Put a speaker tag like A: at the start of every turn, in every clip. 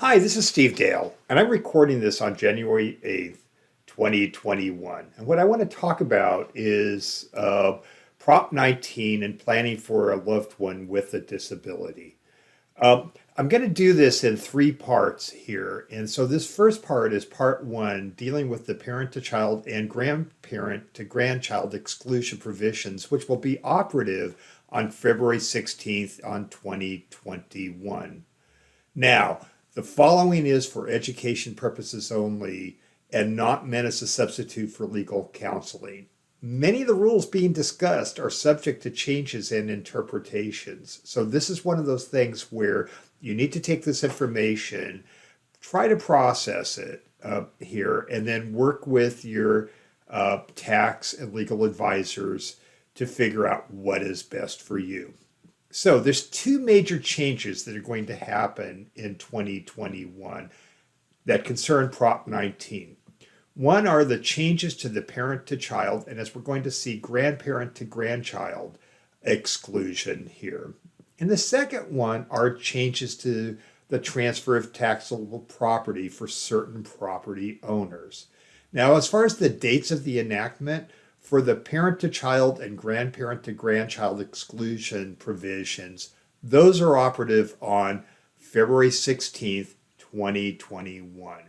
A: Hi, this is Steve Dale, and I'm recording this on January 8th, 2021. And what I want to talk about is Prop 19 and planning for a loved one with a disability. I'm going to do this in three parts here. And so this first part is part one, dealing with the parent to child and grandparent to grandchild exclusion provisions, which will be operative on February 16th on 2021. Now, the following is for education purposes only and not meant as a substitute for legal counseling. Many of the rules being discussed are subject to changes and interpretations. So this is one of those things where you need to take this information, try to process it here, and then work with your tax and legal advisors to figure out what is best for you. So there's two major changes that are going to happen in 2021 that concern Prop 19. One are the changes to the parent to child, and as we're going to see, grandparent to grandchild exclusion here. And the second one are changes to the transfer of taxable property for certain property owners. Now, as far as the dates of the enactment, for the parent to child and grandparent to grandchild exclusion provisions, those are operative on February 16th, 2021.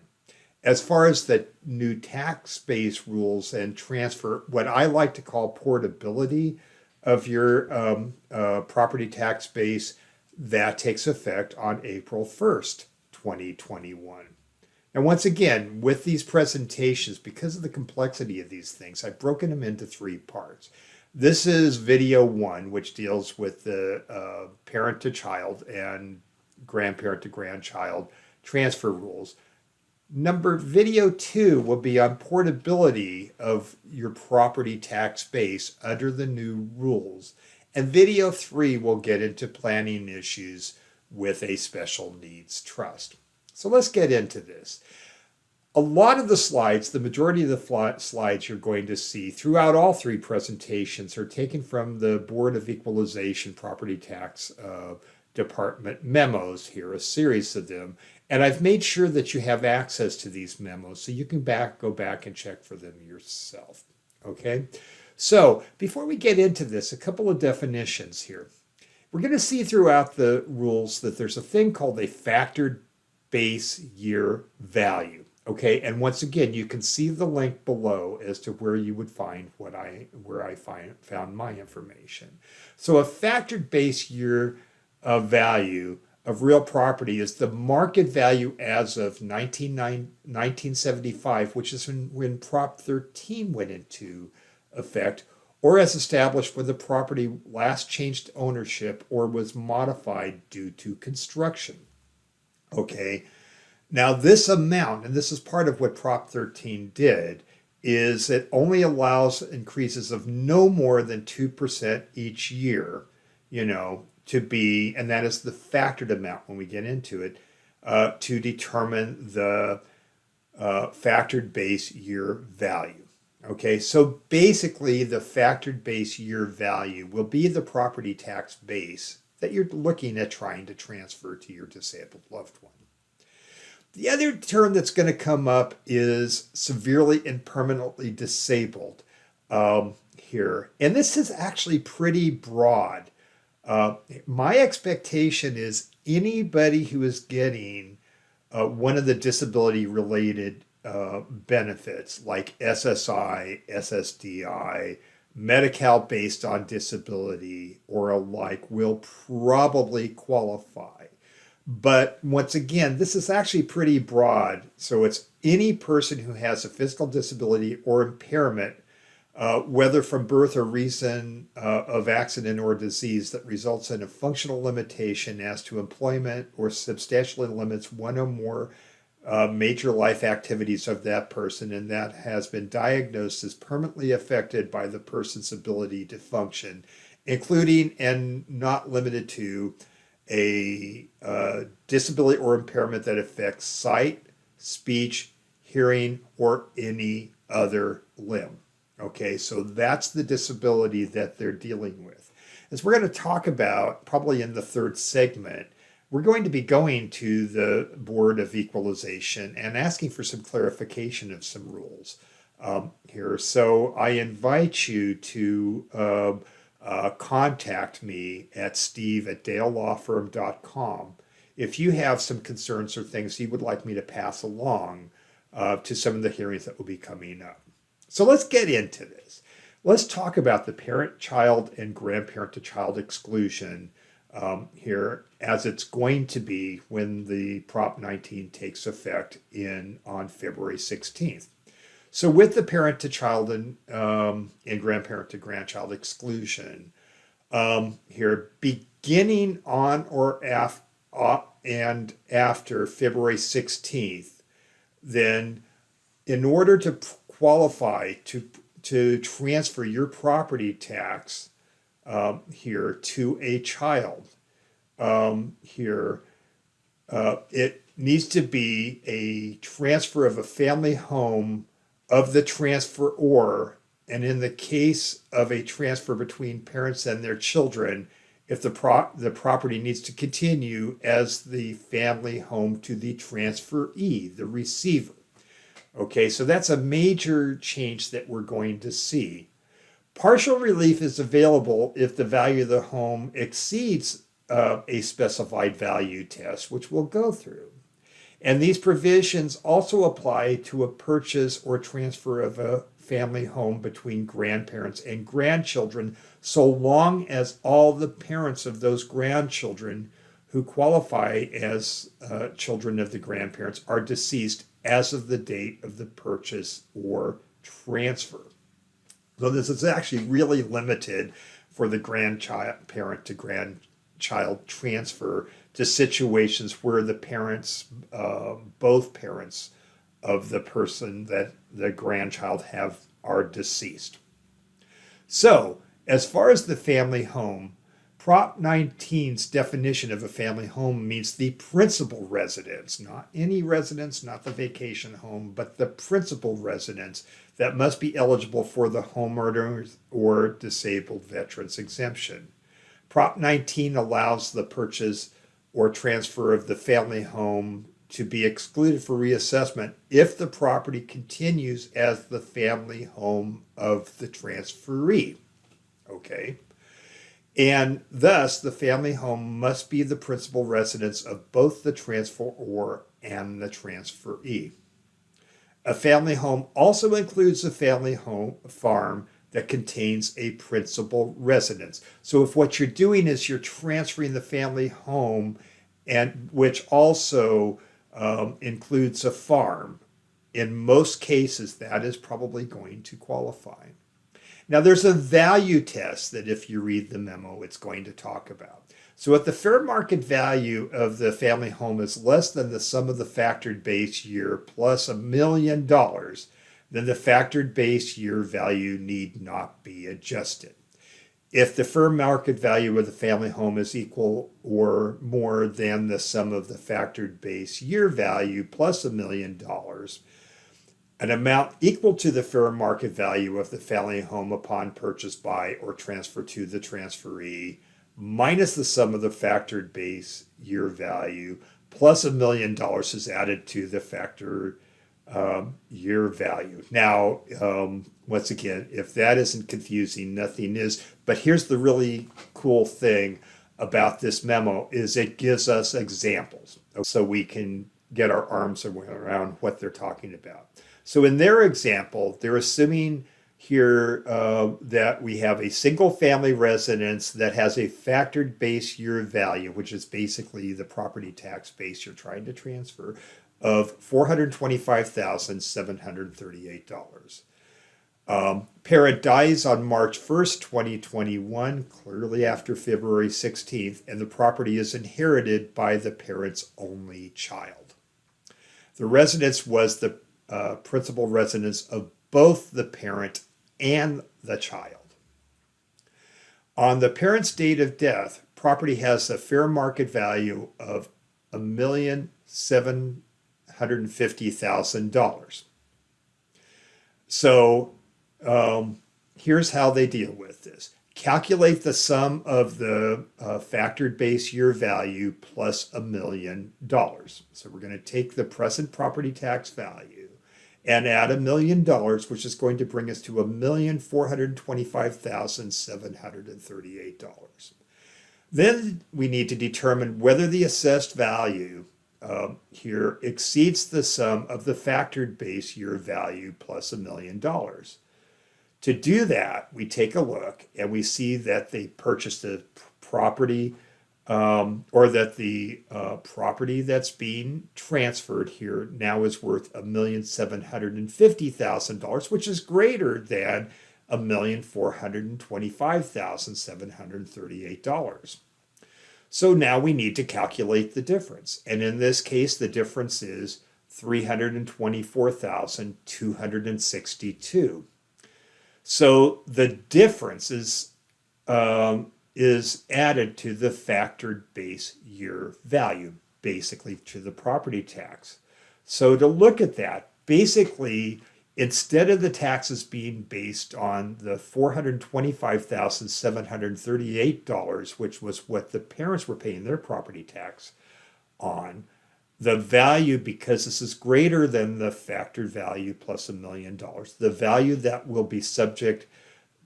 A: As far as the new tax base rules and transfer, what I like to call portability of your property tax base, that takes effect on April 1st, 2021. And once again, with these presentations, because of the complexity of these things, I've broken them into three parts. This is video one, which deals with the parent to child and grandparent to grandchild transfer rules. Video two will be on portability of your property tax base under the new rules. And video three will get into planning issues with a special needs trust. So let's get into this. A lot of the slides, the majority of the slides you're going to see throughout all three presentations are taken from the Board of Equalization Property Tax Department memos here, a series of them. And I've made sure that you have access to these memos so you can go back and check for them yourself. Okay? So before we get into this, a couple of definitions here. We're going to see throughout the rules that there's a thing called a factored base year value. Okay, and once again, you can see the link below as to where you would find where I found my information. So a factored base year value of real property is the market value as of 1975, which is when Prop 13 went into effect, or as established when the property last changed ownership or was modified due to construction. Okay, now this amount, and this is part of what Prop 13 did, is it only allows increases of no more than 2% each year, to be, and that is the factored amount when we get into it, to determine the factored base year value. Okay, so basically the factored base year value will be the property tax base that you're looking at trying to transfer to your disabled loved one. The other term that's going to come up is severely and permanently disabled here. And this is actually pretty broad. My expectation is anybody who is getting one of the disability related benefits like SSI, SSDI, Medi-Cal based on disability or alike will probably qualify. But once again, this is actually pretty broad. So it's any person who has a physical disability or impairment, whether from birth or reason of accident or disease that results in a functional limitation as to employment or substantially limits one or more major life activities of that person, and that has been diagnosed as permanently affected by the person's ability to function, including and not limited to a disability or impairment that affects sight, speech, hearing, or any other limb. Okay, so that's the disability that they're dealing with. As we're going to talk about probably in the third segment, we're going to be going to the Board of Equalization and asking for some clarification of some rules here. So I invite you to contact me at steve@dalelawfirm.com if you have some concerns or things you would like me to pass along to some of the hearings that will be coming up. So let's get into this. Let's talk about the parent-child and grandparent-to-child exclusion here as it's going to be when the Prop 19 takes effect on February 16th. So with the parent-to-child and grandparent-to-grandchild exclusion here, beginning on or after February 16th, then in order to qualify to transfer your property tax here to a child it needs to be a transfer of a family home of the transferor, and in the case of a transfer between parents and their children, if the property needs to continue as the family home to the transferee, the receiver. Okay, so that's a major change that we're going to see. Partial relief is available if the value of the home exceeds a specified value test, which we'll go through. And these provisions also apply to a purchase or transfer of a family home between grandparents and grandchildren, so long as all the parents of those grandchildren who qualify as children of the grandparents are deceased as of the date of the purchase or transfer. So this is actually really limited for the grandparent to grandchild transfer to situations where the parents, both parents of the person that the grandchild are deceased. So, as far as the family home, Prop 19's definition of a family home means the principal residence, not any residence, not the vacation home, but the principal residence that must be eligible for the homeowners or disabled veterans exemption. Prop 19 allows the purchase or transfer of the family home to be excluded for reassessment if the property continues as the family home of the transferee. Okay? And thus, the family home must be the principal residence of both the transferor and the transferee. A family home also includes a family home farm that contains a principal residence. So if what you're doing is you're transferring the family home, and which also includes a farm, in most cases that is probably going to qualify. Now there's a value test that if you read the memo it's going to talk about. So if the fair market value of the family home is less than the sum of the factored base year plus $1 million, then the factored base year value need not be adjusted. If the fair market value of the family home is equal or more than the sum of the factored base year value plus $1 million, an amount equal to the fair market value of the family home upon purchase by or transfer to the transferee minus the sum of the factored base year value plus $1 million is added to the factored year value. Now, once again, if that isn't confusing, nothing is. But here's the really cool thing about this memo is it gives us examples so we can get our arms around what they're talking about. So in their example, they're assuming here that we have a single family residence that has a factored base year value, which is basically the property tax base you're trying to transfer, of $425,738. Parent dies on March 1st, 2021, clearly after February 16th, and the property is inherited by the parent's only child. The residence was the principal residence of both the parent and the child. On the parent's date of death, property has a fair market value of $1,750,000. So here's how they deal with this. calculate the sum of the factored base year value plus $1 million. So we're going to take the present property tax value and add $1 million, which is going to bring us to $1,425,738. Then we need to determine whether the assessed value here exceeds the sum of the factored base year value plus $1 million. To do that, we take a look and we see that they purchased a property or that the property that's being transferred here now is worth $1,750,000, which is greater than $1,425,738. So now we need to calculate the difference. And in this case, the difference is $324,262. So the difference is added to the factored base year value, basically to the property tax. So to look at that, basically, instead of the taxes being based on the $425,738, which was what the parents were paying their property tax on, the value, because this is greater than the factored value plus $1 million, the value that will be subject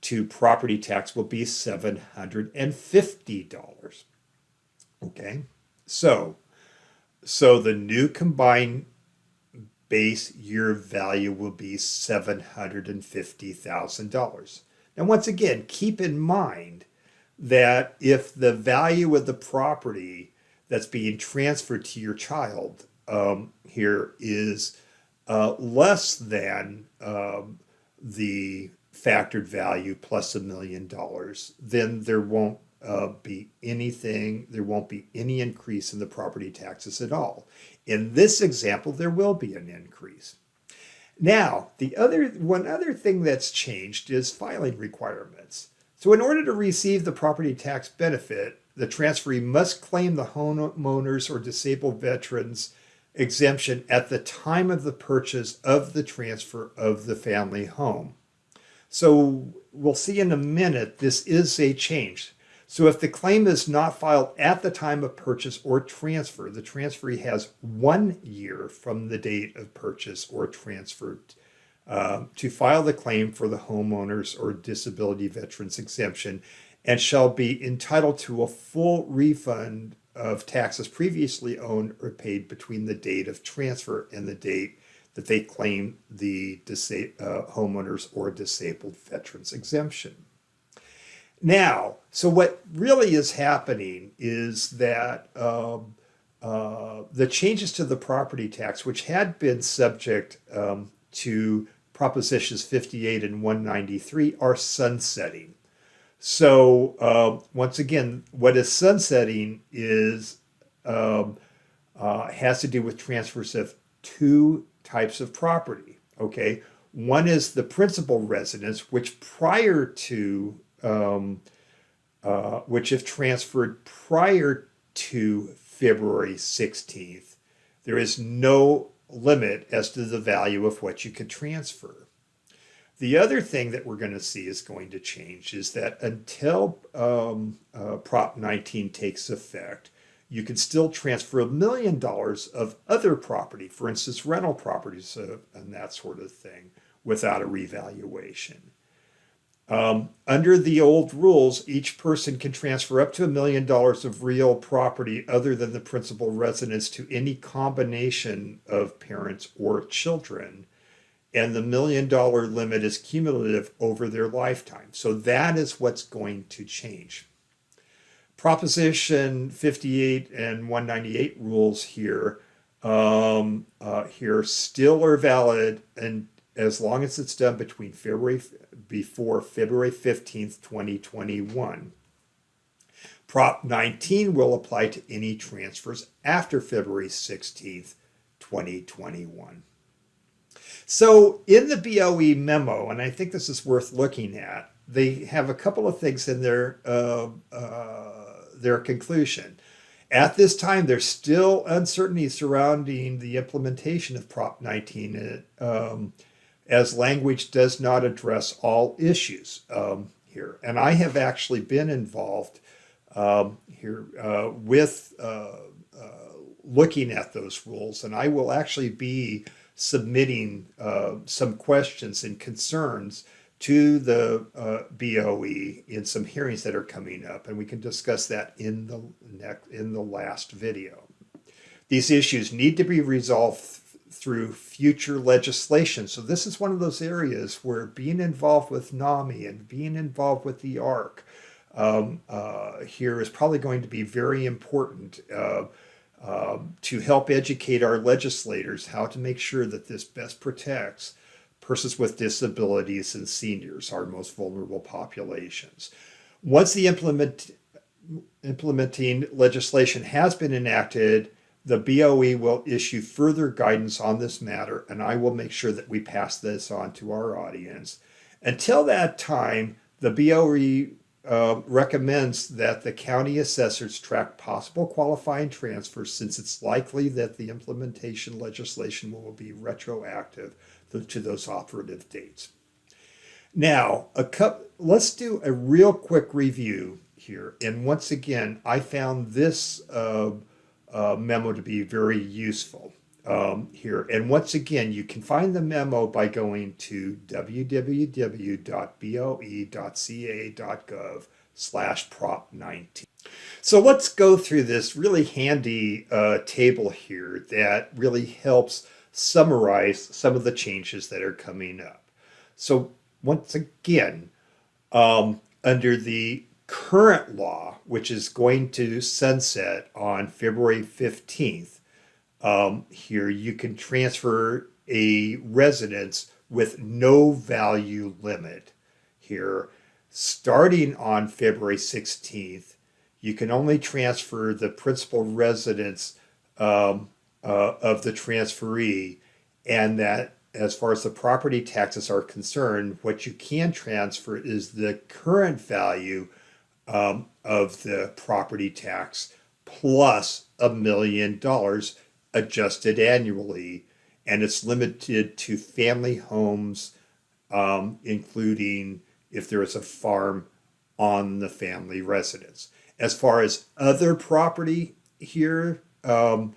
A: to property tax will be $750. Okay, so the new combined base year value will be $750,000. Now, once again, keep in mind that if the value of the property that's being transferred to your child here is less than the factored value plus $1 million, then there won't be anything, there won't be any increase in the property taxes at all. In this example, there will be an increase. Now, one other thing that's changed is filing requirements. So in order to receive the property tax benefit, the transferee must claim the homeowners or disabled veterans exemption at the time of the purchase of the transfer of the family home. So we'll see in a minute, this is a change. So if the claim is not filed at the time of purchase or transfer, the transferee has 1 year from the date of purchase or transfer to file the claim for the homeowners or disability veterans exemption, and shall be entitled to a full refund of taxes previously owed or paid between the date of transfer and the date that they claim the homeowners or disabled veterans exemption. Now, so what really is happening is that the changes to the property tax, which had been subject to Propositions 58 and 193, are sunsetting. So once again, what is sunsetting is has to do with transfers of two types of property. Okay, one is the principal residence, which if transferred prior to February 16th, there is no limit as to the value of what you could transfer. The other thing that we're going to see is going to change is that until Prop 19 takes effect, you can still transfer $1 million of other property, for instance, rental properties and that sort of thing, without a revaluation. Under the old rules, each person can transfer up to $1 million of real property other than the principal residence to any combination of parents or children. And the $1 million limit is cumulative over their lifetime. So that is what's going to change. Proposition 58 and 198 rules here still are valid, and as long as it's done before February 15th, 2021. Prop 19 will apply to any transfers after February 16th, 2021. So in the BOE memo, and I think this is worth looking at, they have a couple of things in their conclusion. At this time, there's still uncertainty surrounding the implementation of Prop 19, as language does not address all issues. here. And I have actually been involved here with looking at those rules, and I will actually be submitting some questions and concerns to the BOE in some hearings that are coming up, and we can discuss that in the last video. These issues need to be resolved through future legislation. So this is one of those areas where being involved with NAMI and being involved with the ARC here is probably going to be very important to help educate our legislators how to make sure that this best protects persons with disabilities and seniors, our most vulnerable populations. Once the implementing legislation has been enacted, the BOE will issue further guidance on this matter, and I will make sure that we pass this on to our audience. Until that time, the BOE recommends that the county assessors track possible qualifying transfers, since it's likely that the implementation legislation will be retroactive to those operative dates. Now, let's do a real quick review here. And once again, I found this memo to be very useful here. And once again, you can find the memo by going to www.boe.ca.gov/prop19. So let's go through this really handy table here that really helps summarize some of the changes that are coming up. So once again, under the current law, which is going to sunset on February 15th, here you can transfer a residence with no value limit. Here, starting on February 16th, you can only transfer the principal residence of the transferee, and that as far as the property taxes are concerned, what you can transfer is the current value of the property tax plus $1 million adjusted annually, and it's limited to family homes, including if there is a farm on the family residence. As far as other property here, then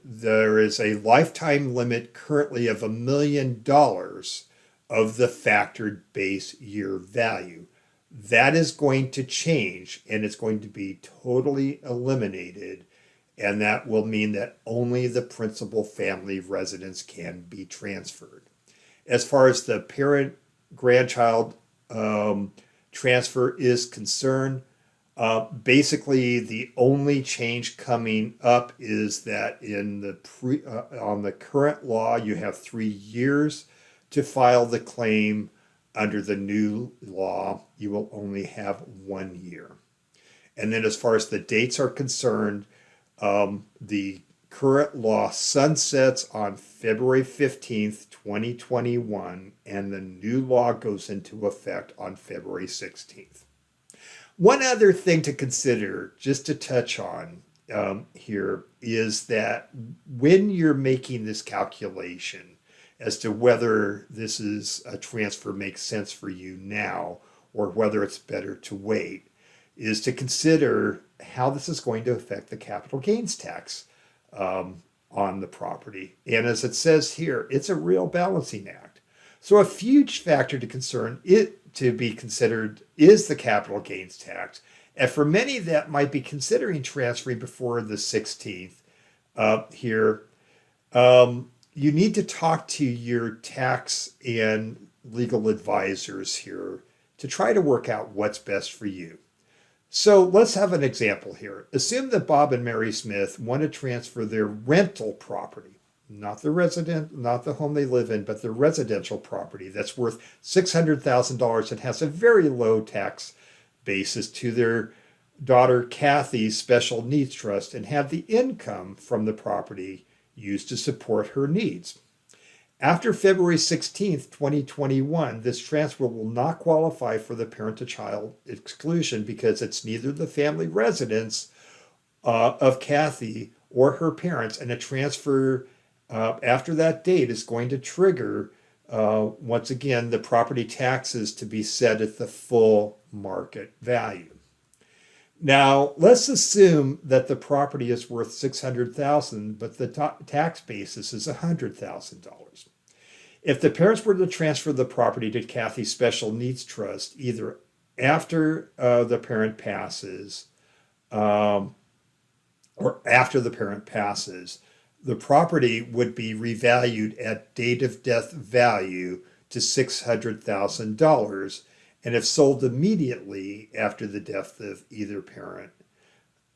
A: there is a lifetime limit currently of $1 million of the factored base year value. That is going to change, and it's going to be totally eliminated, and that will mean that only the principal family residence can be transferred. As far as the parent-grandchild transfer is concerned, basically the only change coming up is that in the on the current law, you have 3 years to file the claim. Under the new law, you will only have 1 year. And then as far as the dates are concerned, the current law sunsets on February 15th, 2021, and the new law goes into effect on February 16th. One other thing to consider, just to touch on here, is that when you're making this calculation as to whether this is a transfer makes sense for you now or whether it's better to wait, is to consider how this is going to affect the capital gains tax on the property. And as it says here, it's a real balancing act. So a huge factor to be considered is the capital gains tax. And for many that might be considering transferring before the 16th here, you need to talk to your tax and legal advisors here to try to work out what's best for you. So let's have an example here. Assume that Bob and Mary Smith want to transfer their rental property, not the home they live in, but their residential property that's worth $600,000 and has a very low tax basis, to their daughter Kathy's special needs trust, and have the income from the property used to support her needs. After February 16th, 2021, this transfer will not qualify for the parent-to-child exclusion because it's neither the family residence of Kathy or her parents, and a transfer after that date is going to trigger once again, the property taxes to be set at the full market value. Now, let's assume that the property is worth $600,000, but the tax basis is $100,000. If the parents were to transfer the property to Kathy's Special Needs Trust, either after the parent passes or after the parent passes, the property would be revalued at date of death value to $600,000. And if sold immediately after the death of either parent,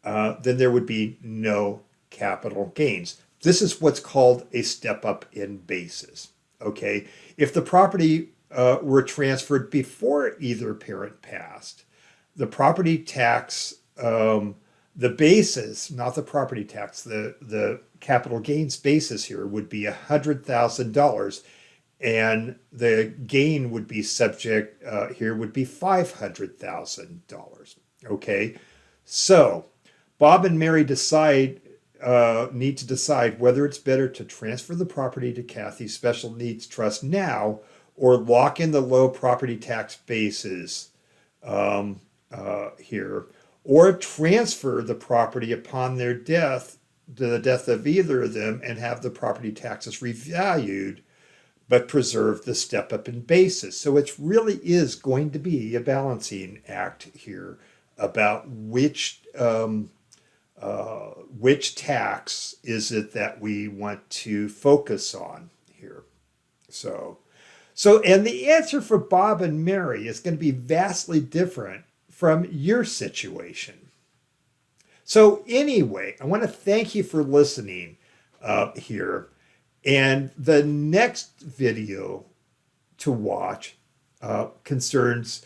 A: then there would be no capital gains. This is what's called a step up in basis. Okay, if the property were transferred before either parent passed, the property tax, the basis, not the property tax, the capital gains basis here would be $100,000. And the gain would be subject here would be $500,000. Okay, so Bob and Mary need to decide whether it's better to transfer the property to Kathy's Special Needs Trust now or lock in the low property tax basis here, or transfer the property upon their death, to the death of either of them, and have the property taxes revalued but preserve the step up in basis. So it really is going to be a balancing act here about which tax is it that we want to focus on here. So and the answer for Bob and Mary is going to be vastly different from your situation. So anyway, I want to thank you for listening here. And the next video to watch concerns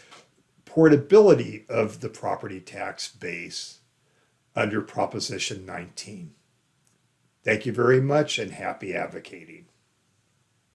A: portability of the property tax base under Proposition 19. Thank you very much and happy advocating.